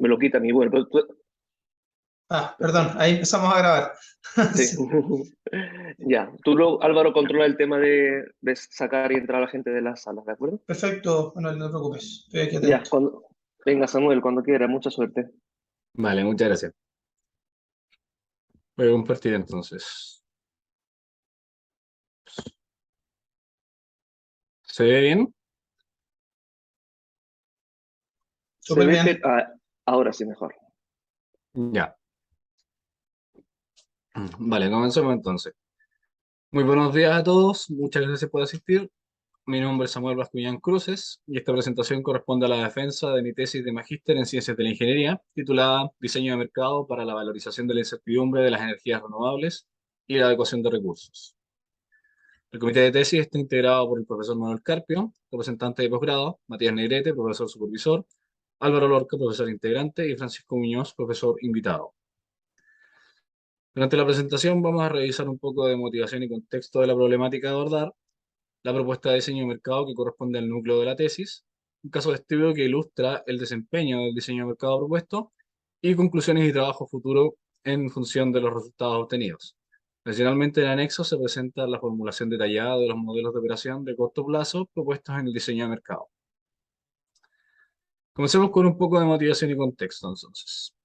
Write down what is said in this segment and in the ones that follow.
me lo quitan y vuelvo. Ah, perdón, ahí empezamos a grabar. Sí. Sí. Ya. Tú, Álvaro, controla el tema de sacar y entrar a la gente de las salas, ¿de acuerdo? Perfecto, Manuel, no te preocupes, estoy aquí Ya, atento. venga, Samuel, cuando quiera, mucha suerte. Vale, muchas gracias. Voy a compartir entonces. ¿Se ve bien? Se Súper ve, bien. ahora sí mejor. Ya. Vale, comencemos entonces. Muy buenos días a todos, muchas gracias por asistir. Mi nombre es Samuel Bascuñán Cruces y esta presentación corresponde a la defensa de mi tesis de magíster en Ciencias de la Ingeniería, titulada Diseño de mercado para la valorización de la incertidumbre de las energías renovables y la adecuación de recursos. El comité de tesis está integrado por el profesor Manuel Carpio, representante de posgrado, Matías Negrete, profesor supervisor, Álvaro Lorca, profesor integrante, y Francisco Muñoz, profesor invitado. Durante la presentación vamos a revisar un poco de motivación y contexto de la problemática a abordar, la propuesta de diseño de mercado que corresponde al núcleo de la tesis, un caso de estudio que ilustra el desempeño del diseño de mercado propuesto y conclusiones y trabajo futuro en función de los resultados obtenidos. Adicionalmente, en el anexo se presenta la formulación detallada de los modelos de operación de corto plazo propuestos en el diseño de mercado. Comencemos con un poco de motivación y contexto, entonces.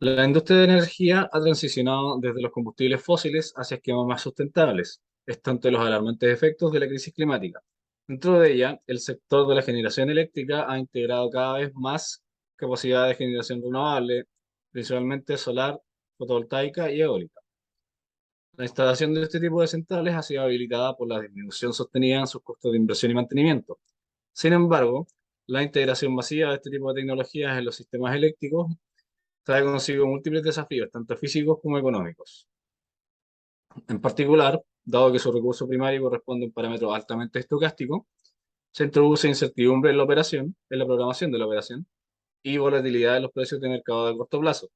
La industria de energía ha transicionado desde los combustibles fósiles hacia esquemas más sustentables, esto ante los alarmantes efectos de la crisis climática. Dentro de ella, el sector de la generación eléctrica ha integrado cada vez más capacidad de generación renovable, principalmente solar, fotovoltaica y eólica. La instalación de este tipo de centrales ha sido habilitada por la disminución sostenida en sus costos de inversión y mantenimiento. Sin embargo, la integración masiva de este tipo de tecnologías en los sistemas eléctricos trae consigo múltiples desafíos, tanto físicos como económicos. En particular, dado que su recurso primario corresponde a un parámetro altamente estocástico, se introduce incertidumbre en la operación, en la programación de la operación, y volatilidad en los precios de mercado de corto plazo,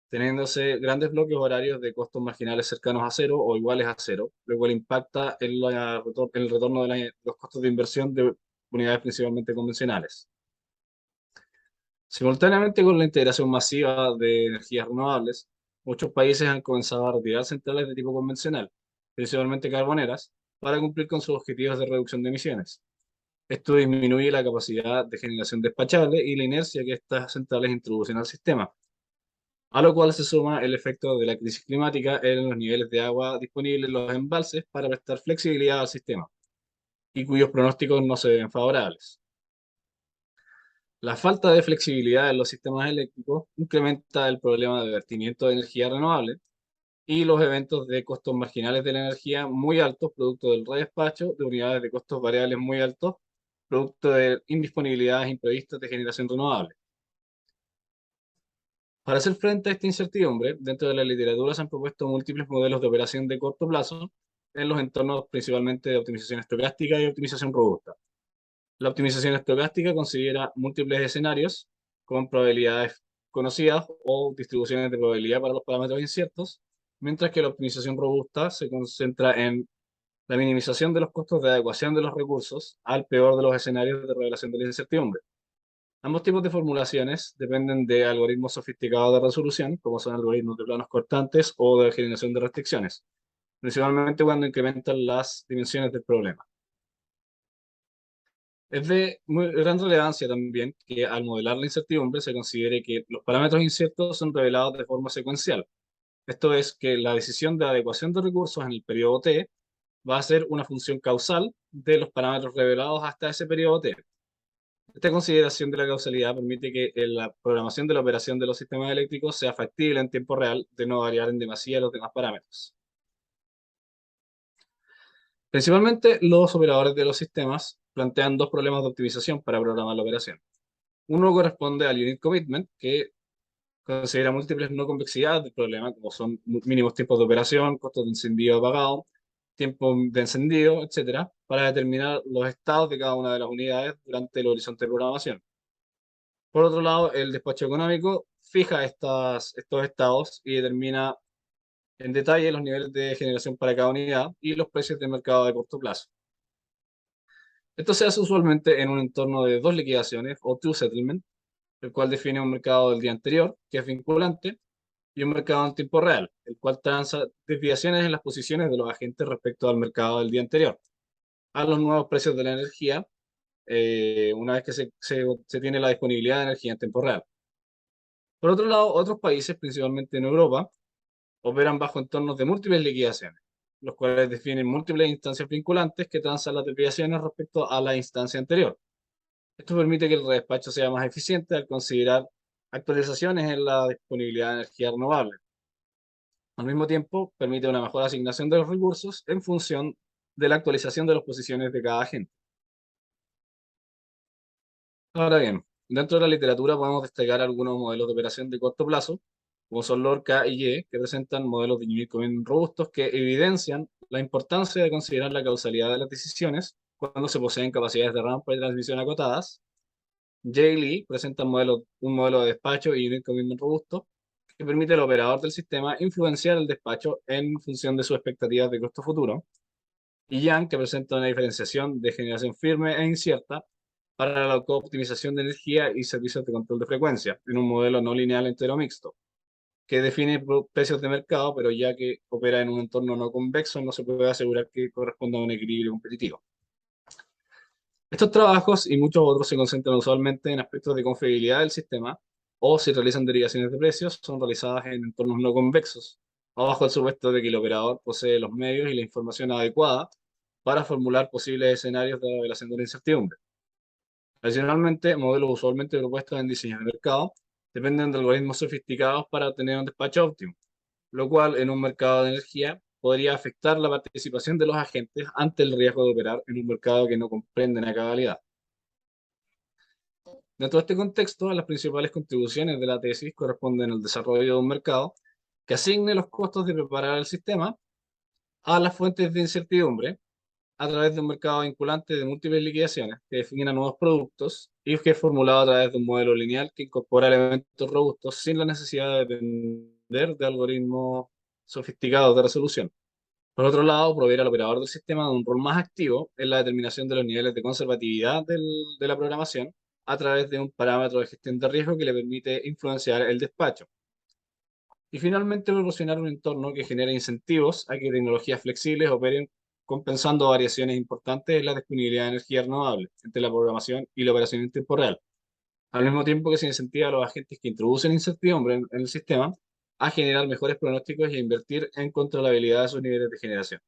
teniéndose grandes bloques horarios de costos marginales cercanos a cero o iguales a cero, lo cual impacta en, en el retorno de los costos de inversión de unidades principalmente convencionales. Simultáneamente con la integración masiva de energías renovables, muchos países han comenzado a retirar centrales de tipo convencional, principalmente carboneras, para cumplir con sus objetivos de reducción de emisiones. Esto disminuye la capacidad de generación despachable y la inercia que estas centrales introducen al sistema, a lo cual se suma el efecto de la crisis climática en los niveles de agua disponibles en los embalses para prestar flexibilidad al sistema, y cuyos pronósticos no se ven favorables. La falta de flexibilidad en los sistemas eléctricos incrementa el problema de vertimiento de energía renovable y los eventos de costos marginales de la energía muy altos, producto del redespacho de unidades de costos variables muy altos, producto de indisponibilidades imprevistas de generación renovable. Para hacer frente a esta incertidumbre, dentro de la literatura se han propuesto múltiples modelos de operación de corto plazo en los entornos principalmente de optimización estocástica y optimización robusta. La optimización estocástica considera múltiples escenarios con probabilidades conocidas o distribuciones de probabilidad para los parámetros inciertos, mientras que la optimización robusta se concentra en la minimización de los costos de adecuación de los recursos al peor de los escenarios de revelación de la incertidumbre. Ambos tipos de formulaciones dependen de algoritmos sofisticados de resolución, como son algoritmos de planos cortantes o de generación de restricciones, principalmente cuando incrementan las dimensiones del problema. Es de muy gran relevancia también que al modelar la incertidumbre se considere que los parámetros inciertos son revelados de forma secuencial. Esto es que la decisión de adecuación de recursos en el periodo T va a ser una función causal de los parámetros revelados hasta ese periodo T. Esta consideración de la causalidad permite que la programación de la operación de los sistemas eléctricos sea factible en tiempo real, de no variar en demasía los demás parámetros. Principalmente, los operadores de los sistemas plantean dos problemas de optimización para programar la operación. Uno corresponde al Unit Commitment, que considera múltiples no convexidades del problema, como son mínimos tiempos de operación, costos de encendido apagado, tiempo de encendido, etcétera, para determinar los estados de cada una de las unidades durante el horizonte de programación. Por otro lado, el despacho económico fija estos estados y determina en detalle los niveles de generación para cada unidad y los precios de mercado de corto plazo. Esto se hace usualmente en un entorno de dos liquidaciones o two settlement, el cual define un mercado del día anterior, que es vinculante, y un mercado en tiempo real, el cual transa desviaciones en las posiciones de los agentes respecto al mercado del día anterior, a los nuevos precios de la energía, una vez que se tiene la disponibilidad de energía en tiempo real. Por otro lado, otros países, principalmente en Europa, operan bajo entornos de múltiples liquidaciones, los cuales definen múltiples instancias vinculantes que transan las desviaciones respecto a la instancia anterior. Esto permite que el redespacho sea más eficiente al considerar actualizaciones en la disponibilidad de energía renovable. Al mismo tiempo, permite una mejor asignación de los recursos en función de la actualización de las posiciones de cada agente. Ahora bien, dentro de la literatura podemos destacar algunos modelos de operación de corto plazo, como son Lorca y Ye, que presentan modelos de Unit Commitment robustos que evidencian la importancia de considerar la causalidad de las decisiones cuando se poseen capacidades de rampa y transmisión acotadas. Jay Lee presenta un modelo de despacho y Unit Commitment robusto que permite al operador del sistema influenciar el despacho en función de sus expectativas de costo futuro. Y Yang, que presenta una diferenciación de generación firme e incierta para la optimización de energía y servicios de control de frecuencia, en un modelo no lineal entero mixto, que define precios de mercado, pero ya que opera en un entorno no convexo, no se puede asegurar que corresponda a un equilibrio competitivo. Estos trabajos y muchos otros se concentran usualmente en aspectos de confiabilidad del sistema o si realizan derivaciones de precios, son realizadas en entornos no convexos, o bajo el supuesto de que el operador posee los medios y la información adecuada para formular posibles escenarios de revelación de la incertidumbre. Adicionalmente, modelos usualmente propuestos en diseños de mercado dependen de algoritmos sofisticados para obtener un despacho óptimo, lo cual en un mercado de energía podría afectar la participación de los agentes ante el riesgo de operar en un mercado que no comprenden a cabalidad. Dentro de este contexto, las principales contribuciones de la tesis corresponden al desarrollo de un mercado que asigne los costos de preparar el sistema a las fuentes de incertidumbre a través de un mercado vinculante de múltiples liquidaciones que definen a nuevos productos y que es formulado a través de un modelo lineal que incorpora elementos robustos sin la necesidad de depender de algoritmos sofisticados de resolución. Por otro lado, proveer al operador del sistema de un rol más activo en la determinación de los niveles de conservatividad de la programación a través de un parámetro de gestión de riesgo que le permite influenciar el despacho. Y finalmente, proporcionar un entorno que genere incentivos a que tecnologías flexibles operen compensando variaciones importantes en la disponibilidad de energía renovable entre la programación y la operación en tiempo real, al mismo tiempo que se incentiva a los agentes que introducen incertidumbre en el sistema a generar mejores pronósticos y a invertir en controlabilidad de sus niveles de generación.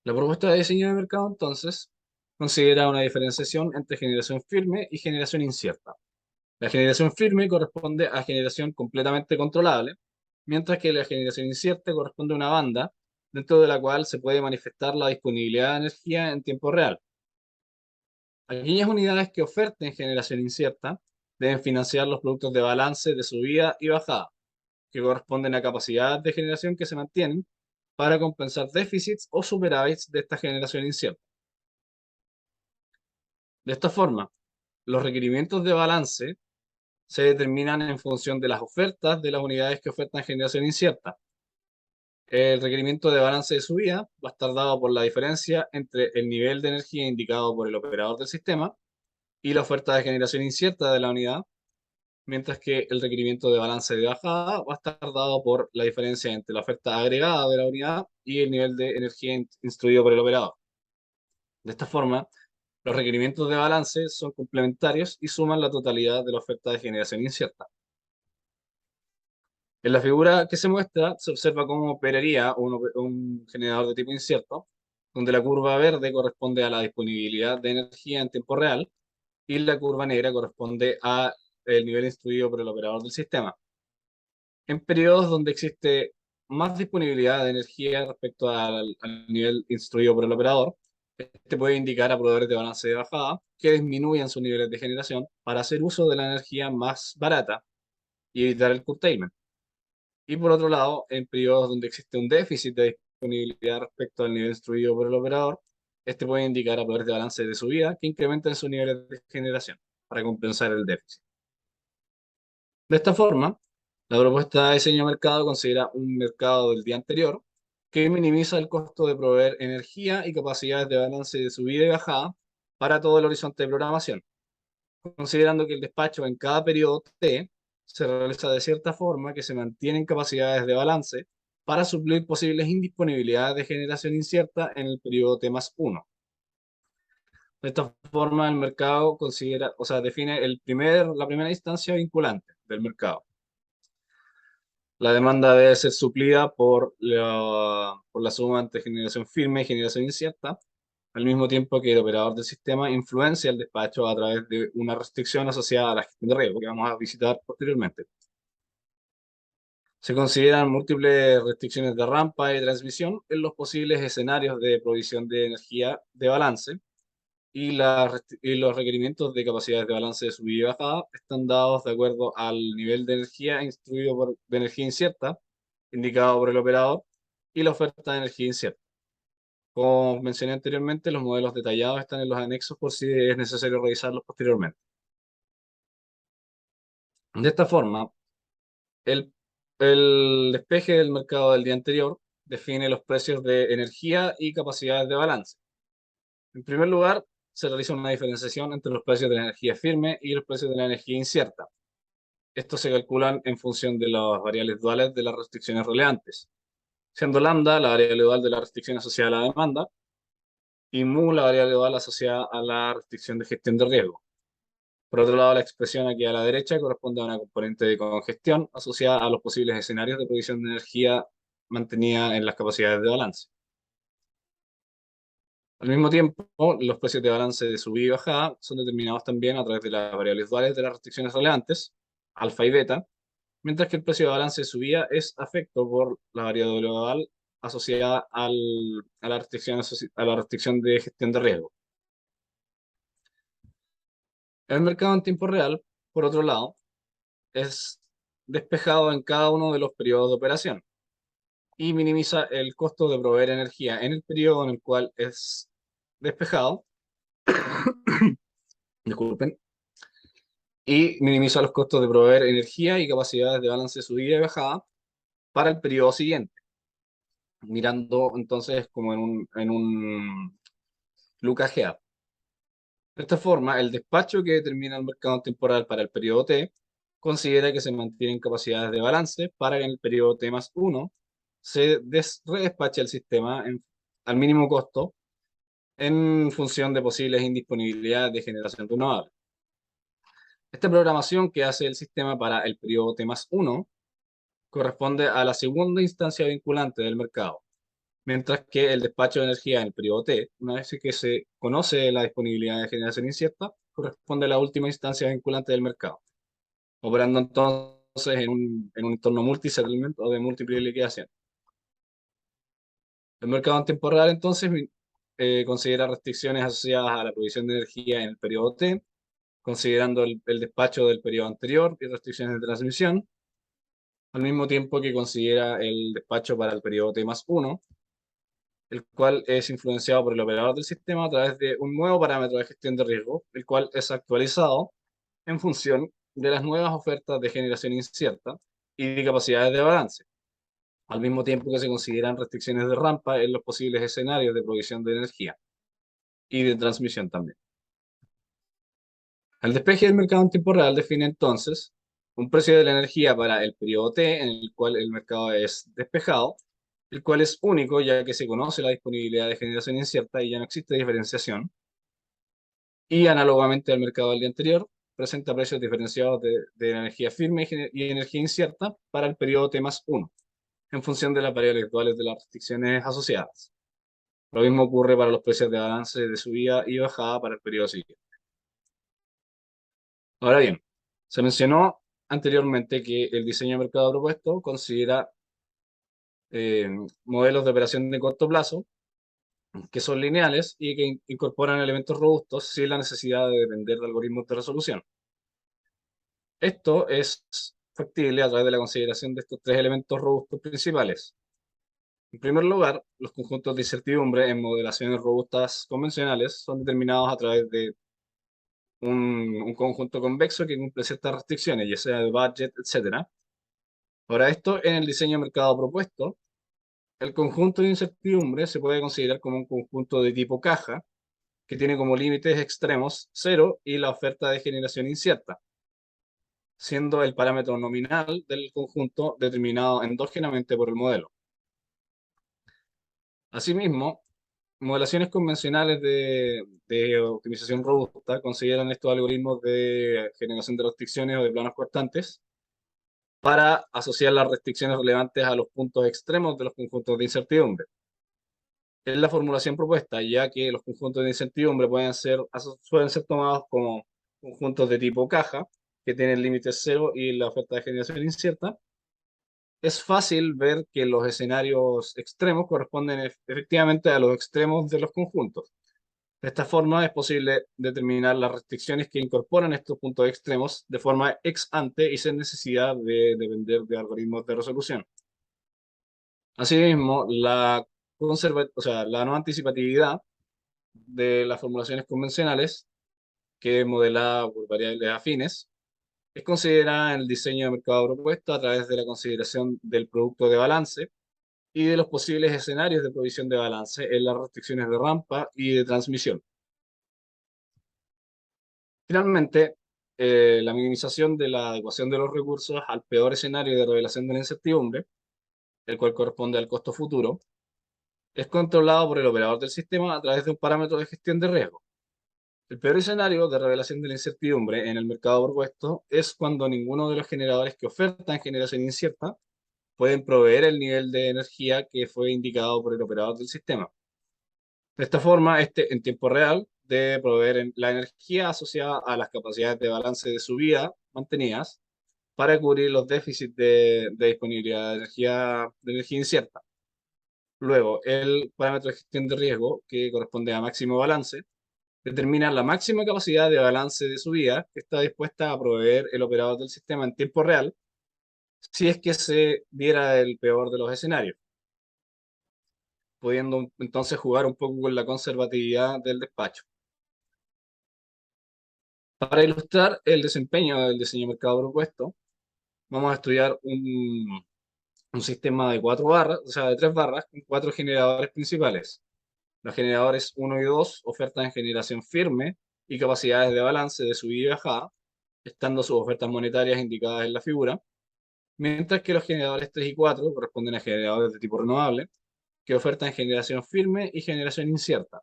La propuesta de diseño de mercado, entonces, considera una diferenciación entre generación firme y generación incierta. La generación firme corresponde a generación completamente controlable, mientras que la generación incierta corresponde a una banda dentro de la cual se puede manifestar la disponibilidad de energía en tiempo real. Aquellas unidades que oferten generación incierta deben financiar los productos de balance de subida y bajada, que corresponden a capacidades de generación que se mantienen para compensar déficits o superávits de esta generación incierta. De esta forma, los requerimientos de balance se determinan en función de las ofertas de las unidades que ofertan generación incierta. El requerimiento de balance de subida va a estar dado por la diferencia entre el nivel de energía indicado por el operador del sistema y la oferta de generación incierta de la unidad, mientras que el requerimiento de balance de bajada va a estar dado por la diferencia entre la oferta agregada de la unidad y el nivel de energía instruido por el operador. De esta forma, los requerimientos de balance son complementarios y suman la totalidad de la oferta de generación incierta. En la figura que se muestra, se observa cómo operaría un generador de tipo incierto, donde la curva verde corresponde a la disponibilidad de energía en tiempo real y la curva negra corresponde al nivel instruido por el operador del sistema. En periodos donde existe más disponibilidad de energía respecto al nivel instruido por el operador, este puede indicar a proveedores de balance de bajada que disminuyan sus niveles de generación para hacer uso de la energía más barata y evitar el curtailment. Y por otro lado, en periodos donde existe un déficit de disponibilidad respecto al nivel instruido por el operador, este puede indicar a poderes de balance de subida que incrementan sus niveles de generación para compensar el déficit. De esta forma, la propuesta de diseño de mercado considera un mercado del día anterior que minimiza el costo de proveer energía y capacidades de balance de subida y bajada para todo el horizonte de programación, considerando que el despacho en cada periodo T se realiza de cierta forma que se mantienen capacidades de balance para suplir posibles indisponibilidades de generación incierta en el periodo T más 1. De esta forma, el mercado considera, o sea, define la primera instancia vinculante del mercado. La demanda debe ser suplida por la suma entre generación firme y generación incierta, al mismo tiempo que el operador del sistema influencia el despacho a través de una restricción asociada a la gestión de riesgo, que vamos a visitar posteriormente. Se consideran múltiples restricciones de rampa y transmisión en los posibles escenarios de provisión de energía de balance, y los requerimientos de capacidades de balance de subida y bajada están dados de acuerdo al nivel de energía de energía incierta, indicado por el operador, y la oferta de energía incierta. Como mencioné anteriormente, los modelos detallados están en los anexos por si es necesario revisarlos posteriormente. De esta forma, el, el despeje del mercado del día anterior define los precios de energía y capacidades de balance. En primer lugar, se realiza una diferenciación entre los precios de la energía firme y los precios de la energía incierta. Estos se calculan en función de las variables duales de las restricciones relevantes, siendo lambda la variable dual de la restricción asociada a la demanda y mu la variable dual asociada a la restricción de gestión de riesgo. Por otro lado, la expresión aquí a la derecha corresponde a una componente de congestión asociada a los posibles escenarios de provisión de energía mantenida en las capacidades de balance. Al mismo tiempo, los precios de balance de subida y bajada son determinados también a través de las variables duales de las restricciones relevantes, alfa y beta, mientras que el precio de balance de subida es afecto por la variable dual asociada a la restricción de gestión de riesgo. El mercado en tiempo real, por otro lado, es despejado en cada uno de los periodos de operación y minimiza el costo de proveer energía en el periodo en el cual es despejado, disculpen, y minimiza los costos de proveer energía y capacidades de balance de subida y bajada para el periodo siguiente, mirando entonces como en un Lucas GA. De esta forma, el despacho que determina el mercado temporal para el periodo T considera que se mantienen capacidades de balance para que en el periodo T más 1 se redespache el sistema al mínimo costo en función de posibles indisponibilidades de generación renovable. Esta programación que hace el sistema para el periodo T más 1 corresponde a la segunda instancia vinculante del mercado, mientras que el despacho de energía en el periodo T, una vez que se conoce la disponibilidad de generación incierta, corresponde a la última instancia vinculante del mercado, operando entonces en un entorno multi-settlement o de múltiple liquidación. El mercado en tiempo real entonces considera restricciones asociadas a la provisión de energía en el periodo T, considerando el despacho del periodo anterior y restricciones de transmisión, al mismo tiempo que considera el despacho para el periodo T más 1, el cual es influenciado por el operador del sistema a través de un nuevo parámetro de gestión de riesgo, el cual es actualizado en función de las nuevas ofertas de generación incierta y de capacidades de balance, al mismo tiempo que se consideran restricciones de rampa en los posibles escenarios de provisión de energía y de transmisión también. El despeje del mercado en tiempo real define entonces un precio de la energía para el periodo T en el cual el mercado es despejado, el cual es único ya que se conoce la disponibilidad de generación incierta y ya no existe diferenciación. Y análogamente al mercado del día anterior, presenta precios diferenciados de energía firme y energía incierta para el periodo T más 1, en función de las variables actuales de las restricciones asociadas. Lo mismo ocurre para los precios de balance de subida y bajada para el periodo siguiente. Ahora bien, se mencionó anteriormente que el diseño de mercado propuesto considera eh, modelos de operación de corto plazo que son lineales y que incorporan elementos robustos sin la necesidad de depender de algoritmos de resolución. Esto es factible a través de la consideración de estos tres elementos robustos principales. En primer lugar, los conjuntos de incertidumbre en modelaciones robustas convencionales son determinados a través de un conjunto convexo que cumple ciertas restricciones, ya sea de budget, etc. Ahora, esto en el diseño de mercado propuesto, el conjunto de incertidumbre se puede considerar como un conjunto de tipo caja, que tiene como límites extremos 0 y la oferta de generación incierta, siendo el parámetro nominal del conjunto determinado endógenamente por el modelo. Asimismo, modelaciones convencionales de optimización robusta consideran estos algoritmos de generación de restricciones o de planos cortantes para asociar las restricciones relevantes a los puntos extremos de los conjuntos de incertidumbre. Es la formulación propuesta, ya que los conjuntos de incertidumbre suelen ser tomados como conjuntos de tipo caja, que tienen límites 0 y la oferta de generación incierta. Es fácil ver que los escenarios extremos corresponden efectivamente a los extremos de los conjuntos. De esta forma es posible determinar las restricciones que incorporan estos puntos extremos de forma ex ante y sin necesidad de depender de algoritmos de resolución. Asimismo, la no anticipatividad de las formulaciones convencionales, que es modelada por variables afines, es considerada en el diseño de mercado propuesto a través de la consideración del producto de balance y de los posibles escenarios de provisión de balance en las restricciones de rampa y de transmisión. Finalmente, la minimización de la adecuación de los recursos al peor escenario de revelación de la incertidumbre, el cual corresponde al costo futuro, es controlado por el operador del sistema a través de un parámetro de gestión de riesgo. El peor escenario de revelación de la incertidumbre en el mercado propuesto es cuando ninguno de los generadores que ofertan generación incierta pueden proveer el nivel de energía que fue indicado por el operador del sistema. De esta forma, en tiempo real, debe proveer la energía asociada a las capacidades de balance de subida mantenidas para cubrir los déficits de disponibilidad de energía incierta. Luego, el parámetro de gestión de riesgo, que corresponde a máximo balance, determina la máxima capacidad de balance de subida que está dispuesta a proveer el operador del sistema en tiempo real si es que se diera el peor de los escenarios, pudiendo entonces jugar un poco con la conservatividad del despacho. Para ilustrar el desempeño del diseño de mercado propuesto, vamos a estudiar un sistema de 4 barras, o sea, de 3 barras, con 4 generadores principales. Los generadores 1 y 2 ofertan generación firme y capacidades de balance de subida y bajada, estando sus ofertas monetarias indicadas en la figura, mientras que los generadores 3 y 4 corresponden a generadores de tipo renovable, que ofertan generación firme y generación incierta,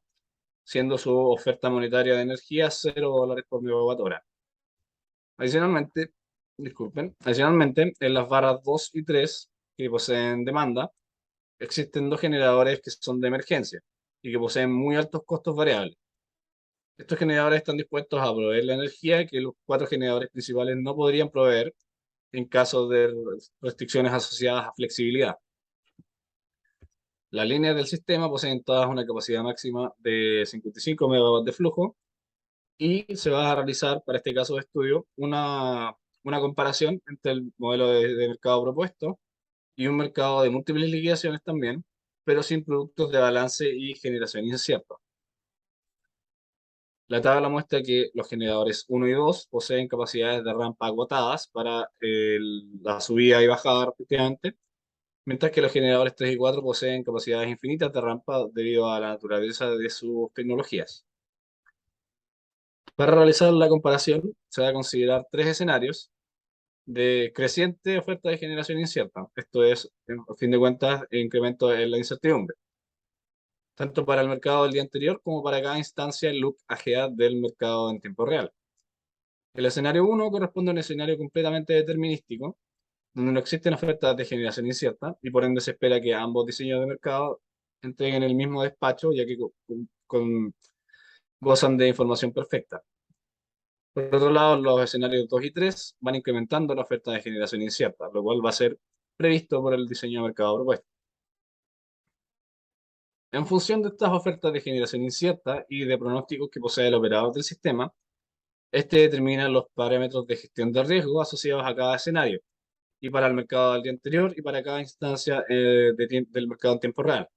siendo su oferta monetaria de energía $0 por megawatt-hora. Adicionalmente, en las barras 2 y 3, que poseen demanda, existen 2 generadores que son de emergencia y que poseen muy altos costos variables. Estos generadores están dispuestos a proveer la energía que los 4 generadores principales no podrían proveer en caso de restricciones asociadas a flexibilidad. Las líneas del sistema poseen todas una capacidad máxima de 55 megawatts de flujo y se va a realizar para este caso de estudio una comparación entre el modelo de mercado propuesto y un mercado de múltiples liquidaciones también, pero sin productos de balance y generación incierta. La tabla muestra que los generadores 1 y 2 poseen capacidades de rampa agotadas para la subida y bajada respectivamente, mientras que los generadores 3 y 4 poseen capacidades infinitas de rampa debido a la naturaleza de sus tecnologías. Para realizar la comparación, se va a considerar 3 escenarios de creciente oferta de generación incierta. Esto es, a fin de cuentas, incremento en la incertidumbre, tanto para el mercado del día anterior como para cada instancia look AGA del mercado en tiempo real. El escenario 1 corresponde a un escenario completamente determinístico, donde no existen ofertas de generación incierta y por ende se espera que ambos diseños de mercado entreguen el mismo despacho, ya que gozan de información perfecta. Por otro lado, los escenarios 2 y 3 van incrementando la oferta de generación incierta, lo cual va a ser previsto por el diseño de mercado propuesto. En función de estas ofertas de generación incierta y de pronósticos que posee el operador del sistema, este determina los parámetros de gestión de riesgo asociados a cada escenario, y para el mercado del día anterior y para cada instancia del mercado en tiempo real.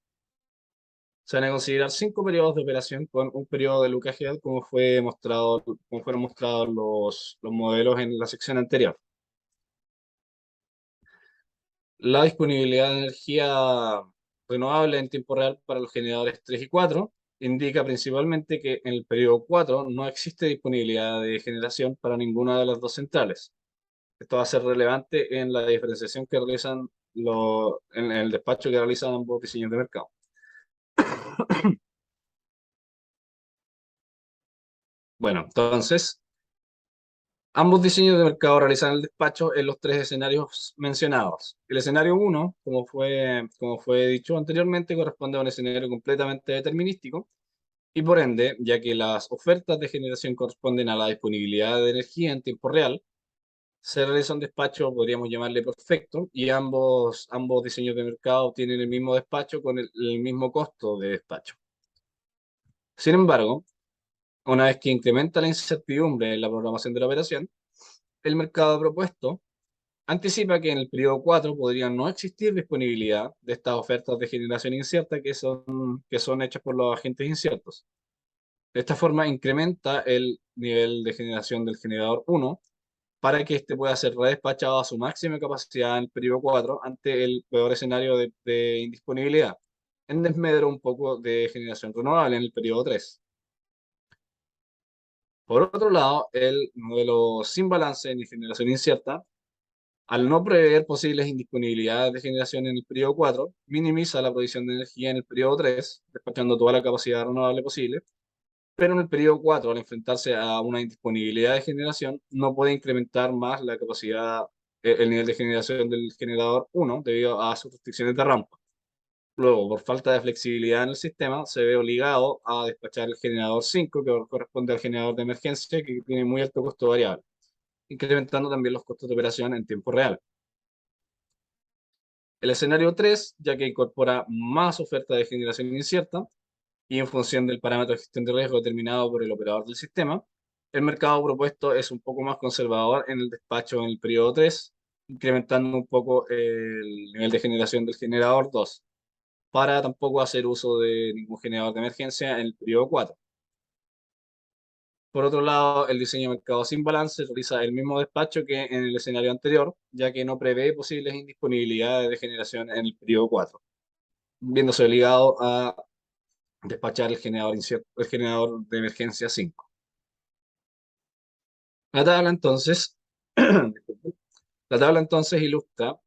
Se van a considerar 5 periodos de operación con un periodo de Lucas Head, como fueron mostrados los modelos en la sección anterior. La disponibilidad de energía renovable en tiempo real para los generadores 3 y 4 indica principalmente que en el periodo 4 no existe disponibilidad de generación para ninguna de las dos centrales. Esto va a ser relevante en la diferenciación que realizan en el despacho que realizan ambos diseños de mercado. Bueno, entonces, ambos diseños de mercado realizan el despacho en los tres escenarios mencionados. El escenario 1, como fue dicho anteriormente, corresponde a un escenario completamente determinístico y por ende, ya que las ofertas de generación corresponden a la disponibilidad de energía en tiempo real, se realiza un despacho, podríamos llamarle perfecto, y ambos diseños de mercado tienen el mismo despacho con el mismo costo de despacho. Sin embargo, una vez que incrementa la incertidumbre en la programación de la operación, el mercado propuesto anticipa que en el periodo 4 podría no existir disponibilidad de estas ofertas de generación incierta que son hechas por los agentes inciertos. De esta forma, incrementa el nivel de generación del generador 1 para que éste pueda ser redespachado a su máxima capacidad en el periodo 4 ante el peor escenario de indisponibilidad, en desmedro un poco de generación renovable en el periodo 3. Por otro lado, el modelo sin balance ni generación incierta, al no prever posibles indisponibilidades de generación en el periodo 4, minimiza la provisión de energía en el periodo 3, despachando toda la capacidad renovable posible, pero en el periodo 4, al enfrentarse a una indisponibilidad de generación, no puede incrementar más la capacidad, el nivel de generación del generador 1 debido a sus restricciones de rampa. Luego, por falta de flexibilidad en el sistema, se ve obligado a despachar el generador 5, que corresponde al generador de emergencia, que tiene muy alto costo variable, incrementando también los costos de operación en tiempo real. El escenario 3, ya que incorpora más oferta de generación incierta, y en función del parámetro de gestión de riesgo determinado por el operador del sistema, el mercado propuesto es un poco más conservador en el despacho en el periodo 3, incrementando un poco el nivel de generación del generador 2, para tampoco hacer uso de ningún generador de emergencia en el periodo 4. Por otro lado, el diseño de mercado sin balance realiza el mismo despacho que en el escenario anterior, ya que no prevé posibles indisponibilidades de generación en el periodo 4, viéndose obligado a despachar el generador de emergencia 5. La tabla entonces, disculpen. La tabla entonces ilustra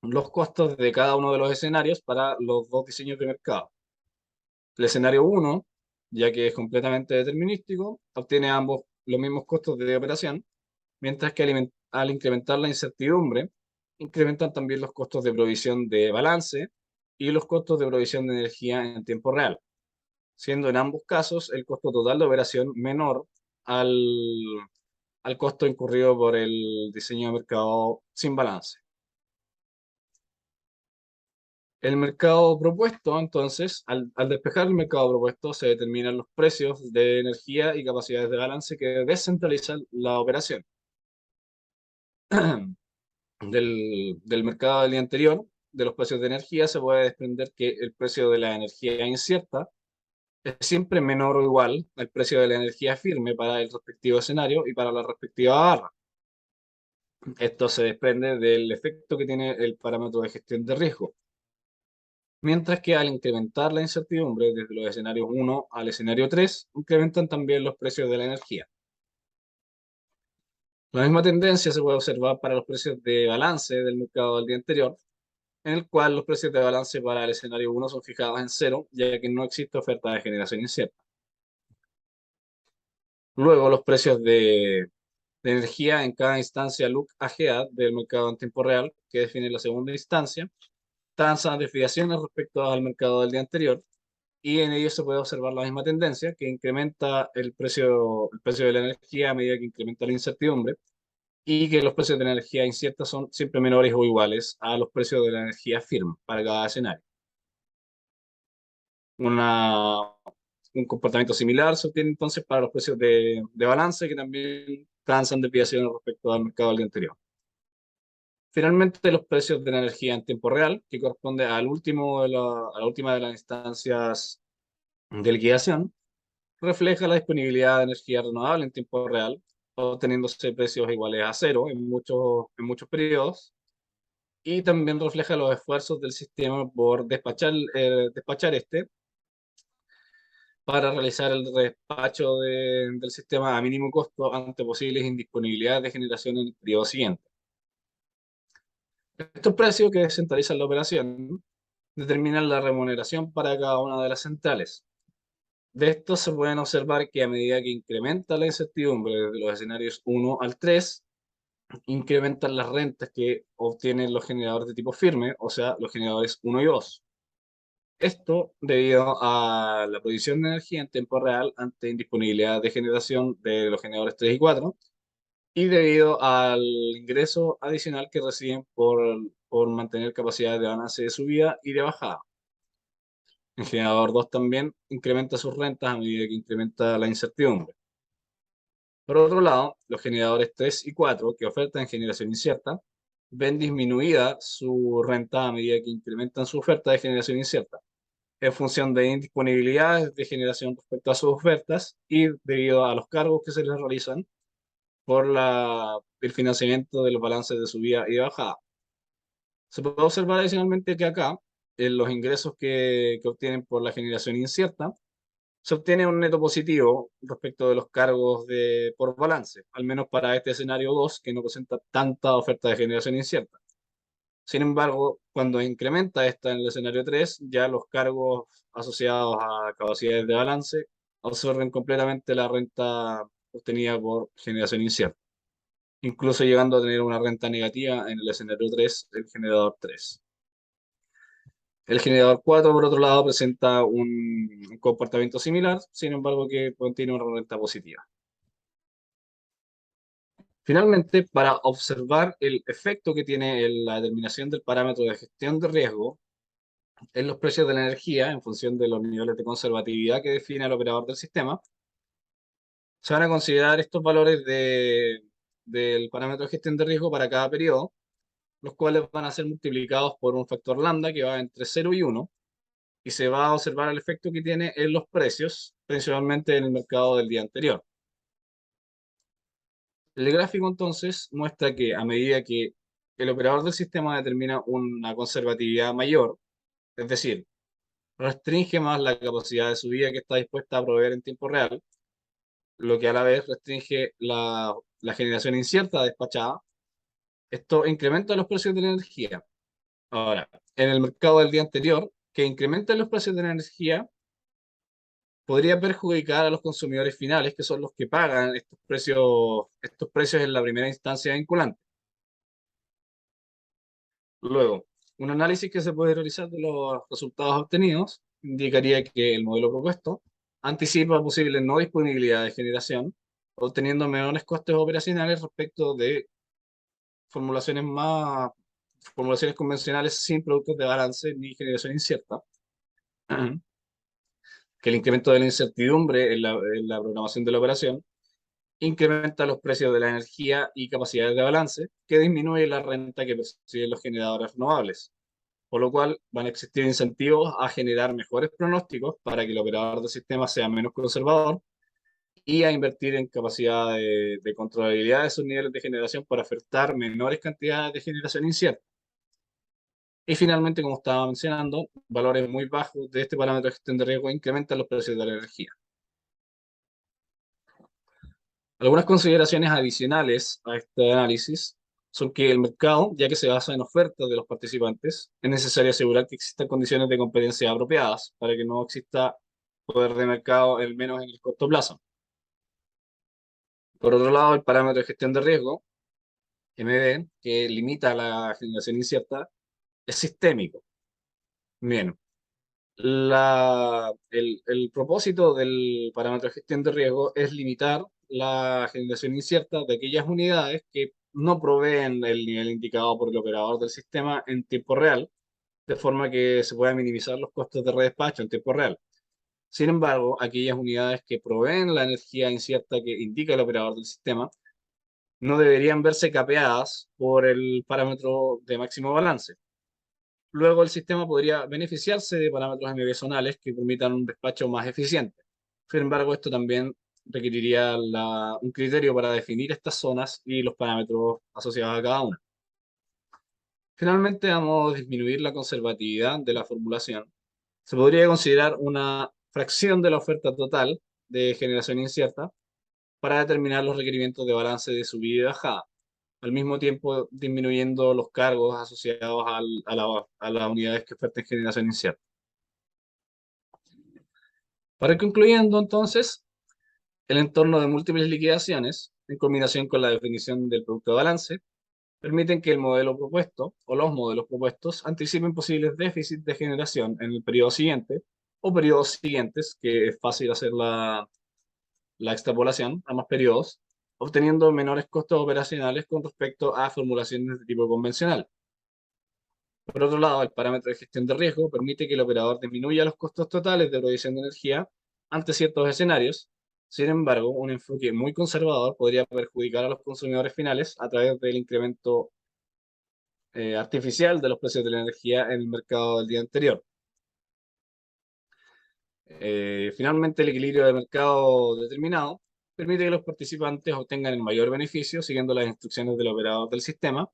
los costos de cada uno de los escenarios para los dos diseños de mercado. El escenario 1, ya que es completamente determinístico, obtiene ambos los mismos costos de operación, mientras que al incrementar la incertidumbre, incrementan también los costos de provisión de balance y los costos de provisión de energía en tiempo real, siendo en ambos casos el costo total de operación menor al, al costo incurrido por el diseño de mercado sin balance. El mercado propuesto, entonces, al despejar el mercado propuesto, se determinan los precios de energía y capacidades de balance que descentralizan la operación. Del mercado del día anterior, de los precios de energía, se puede desprender que el precio de la energía incierta es siempre menor o igual al precio de la energía firme para el respectivo escenario y para la respectiva barra. Esto se desprende del efecto que tiene el parámetro de gestión de riesgo. Mientras que al incrementar la incertidumbre desde los escenarios 1 al escenario 3, incrementan también los precios de la energía. La misma tendencia se puede observar para los precios de balance del mercado del día anterior, en el cual los precios de balance para el escenario 1 son fijados en cero, ya que no existe oferta de generación incierta. Luego, los precios de energía en cada instancia LUC-AGA del mercado en tiempo real, que define la segunda instancia, transan desviaciones respecto al mercado del día anterior, y en ello se puede observar la misma tendencia, que incrementa el precio de la energía a medida que incrementa la incertidumbre, y que los precios de la energía incierta son siempre menores o iguales a los precios de la energía firme para cada escenario. Un comportamiento similar se obtiene entonces para los precios de balance, que también transan desviaciones respecto al mercado del día anterior. Finalmente, los precios de la energía en tiempo real, que corresponde a la última de las instancias de liquidación, refleja la disponibilidad de energía renovable en tiempo real, obteniéndose precios iguales a cero en muchos periodos, y también refleja los esfuerzos del sistema por despachar este para realizar el despacho del sistema a mínimo costo ante posibles indisponibilidades de generación en el periodo siguiente. Estos precios que descentralizan la operación determinan la remuneración para cada una de las centrales. De esto se pueden observar que a medida que incrementa la incertidumbre desde los escenarios 1 al 3, incrementan las rentas que obtienen los generadores de tipo firme, o sea, los generadores 1 y 2. Esto debido a la provisión de energía en tiempo real ante indisponibilidad de generación de los generadores 3 y 4 y debido al ingreso adicional que reciben por mantener capacidades de balance de subida y de bajada. El generador 2 también incrementa sus rentas a medida que incrementa la incertidumbre. Por otro lado, los generadores 3 y 4 que ofertan generación incierta ven disminuida su renta a medida que incrementan su oferta de generación incierta, en función de indisponibilidades de generación respecto a sus ofertas y debido a los cargos que se les realizan por el financiamiento de los balances de subida y de bajada. Se puede observar adicionalmente que acá, en los ingresos que obtienen por la generación incierta, se obtiene un neto positivo respecto de los cargos por balance, al menos para este escenario 2, que no presenta tanta oferta de generación incierta. Sin embargo, cuando incrementa esta en el escenario 3, ya los cargos asociados a capacidades de balance absorben completamente la renta obtenida por generación incierta, incluso llegando a tener una renta negativa en el escenario 3 del generador 3. El generador 4, por otro lado, presenta un comportamiento similar, sin embargo que contiene una renta positiva. Finalmente, para observar el efecto que tiene la determinación del parámetro de gestión de riesgo en los precios de la energía en función de los niveles de conservatividad que define el operador del sistema, se van a considerar estos valores del parámetro de gestión de riesgo para cada periodo, los cuales van a ser multiplicados por un factor lambda que va entre 0 y 1, y se va a observar el efecto que tiene en los precios, principalmente en el mercado del día anterior. El gráfico entonces muestra que a medida que el operador del sistema determina una conservatividad mayor, es decir, restringe más la capacidad de subida que está dispuesta a proveer en tiempo real, lo que a la vez restringe la generación incierta despachada, esto incrementa los precios de la energía. Ahora, en el mercado del día anterior, que incrementen los precios de la energía podría perjudicar a los consumidores finales, que son los que pagan estos precios en la primera instancia vinculante. Luego, un análisis que se puede realizar de los resultados obtenidos indicaría que el modelo propuesto anticipa posibles no disponibilidad de generación, obteniendo menores costes operacionales respecto de formulaciones formulaciones convencionales sin productos de balance ni generación incierta. Que el incremento de la incertidumbre en la programación de la operación incrementa los precios de la energía y capacidades de balance, que disminuye la renta que perciben los generadores renovables, por lo cual van a existir incentivos a generar mejores pronósticos para que el operador del sistema sea menos conservador y a invertir en capacidad de controlabilidad de sus niveles de generación para ofertar menores cantidades de generación incierta. Y finalmente, como estaba mencionando, valores muy bajos de este parámetro de gestión de riesgo incrementan los precios de la energía. Algunas consideraciones adicionales a este análisis son que el mercado, ya que se basa en ofertas de los participantes, es necesario asegurar que existan condiciones de competencia apropiadas para que no exista poder de mercado, al menos en el corto plazo. Por otro lado, el parámetro de gestión de riesgo, MD, que limita la generación incierta, es sistémico. Bien, el propósito del parámetro de gestión de riesgo es limitar la generación incierta de aquellas unidades que no proveen el nivel indicado por el operador del sistema en tiempo real, de forma que se puedan minimizar los costos de redespacho en tiempo real. Sin embargo, aquellas unidades que proveen la energía incierta que indica el operador del sistema no deberían verse capeadas por el parámetro de máximo balance. Luego el sistema podría beneficiarse de parámetros MB zonales que permitan un despacho más eficiente. Sin embargo, esto también requeriría un criterio para definir estas zonas y los parámetros asociados a cada una. Finalmente, vamos a disminuir la conservatividad de la formulación. Se podría considerar una fracción de la oferta total de generación incierta para determinar los requerimientos de balance de subida y bajada, al mismo tiempo disminuyendo los cargos asociados a las unidades que oferten generación incierta. Para ir concluyendo, entonces, el entorno de múltiples liquidaciones, en combinación con la definición del producto de balance, permiten que el modelo propuesto o los modelos propuestos anticipen posibles déficits de generación en el periodo siguiente o periodos siguientes, que es fácil hacer la extrapolación a más periodos, obteniendo menores costos operacionales con respecto a formulaciones de tipo convencional. Por otro lado, el parámetro de gestión de riesgo permite que el operador disminuya los costos totales de provisión de energía ante ciertos escenarios. Sin embargo, un enfoque muy conservador podría perjudicar a los consumidores finales a través del incremento artificial de los precios de la energía en el mercado del día anterior. Finalmente, el equilibrio de mercado determinado permite que los participantes obtengan el mayor beneficio siguiendo las instrucciones del operador del sistema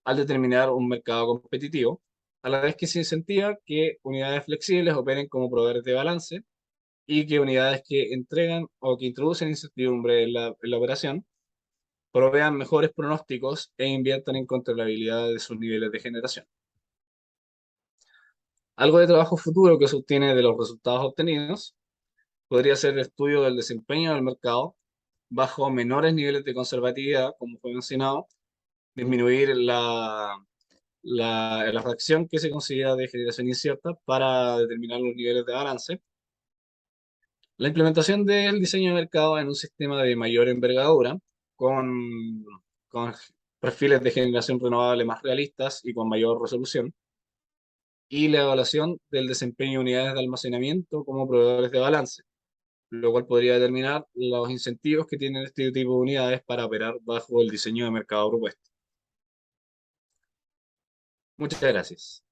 al determinar un mercado competitivo, a la vez que se incentiva que unidades flexibles operen como proveedores de balance y que unidades que entregan o que introducen incertidumbre en la operación provean mejores pronósticos e inviertan en controlabilidad de sus niveles de generación. Algo de trabajo futuro que se obtiene de los resultados obtenidos podría ser el estudio del desempeño del mercado bajo menores niveles de conservatividad, como fue mencionado, disminuir la fracción que se considera de generación incierta para determinar los niveles de balance, la implementación del diseño de mercado en un sistema de mayor envergadura, con perfiles de generación renovable más realistas y con mayor resolución, y la evaluación del desempeño de unidades de almacenamiento como proveedores de balance, lo cual podría determinar los incentivos que tienen este tipo de unidades para operar bajo el diseño de mercado propuesto. Muchas gracias.